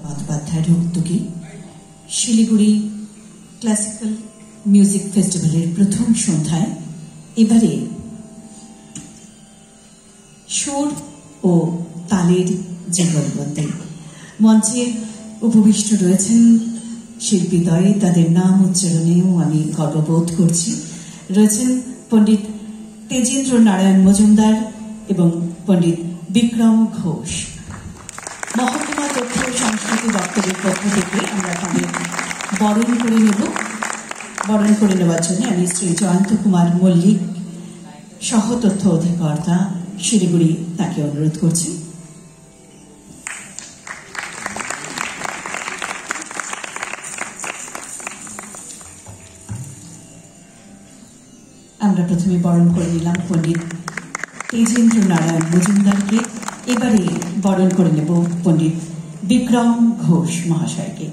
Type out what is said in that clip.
বন্দ্যোপাধ্যায়ের উদ্যোগে Siliguri classical music ফেস্টিভ্যালের প্রথম সন্ধ্যায় এবারে সুর ও তালের যুগলবন্দী। মঞ্চে উপবিষ্ট রয়েছেন শিল্পীদ্বয়, তাদের নাম উচ্চারণেও আমি গর্ববোধ করছি। রয়েছেন পণ্ডিত তেজেন্দ্র নারায়ণ মজুমদার এবং পণ্ডিত বিক্রম ঘোষ। মহকুমা তথ্য সংস্কৃতি দপ্তরের পক্ষ থেকে আমরা তাদের বরণ করে নেওয়ার জন্য আমি শ্রী জয়ন্ত কুমার মল্লিক, সহ তথ্য অধিকর্তা, শিলিগুড়ি, তাকে অনুরোধ করছি। আমরা প্রথমে বরণ করে নিলাম পণ্ডিত তেজেন্দ্র নারায়ণ মজুমদারকে, এবারে বরণ করে নেব পণ্ডিত বিক্রম ঘোষ মহাশয়কে।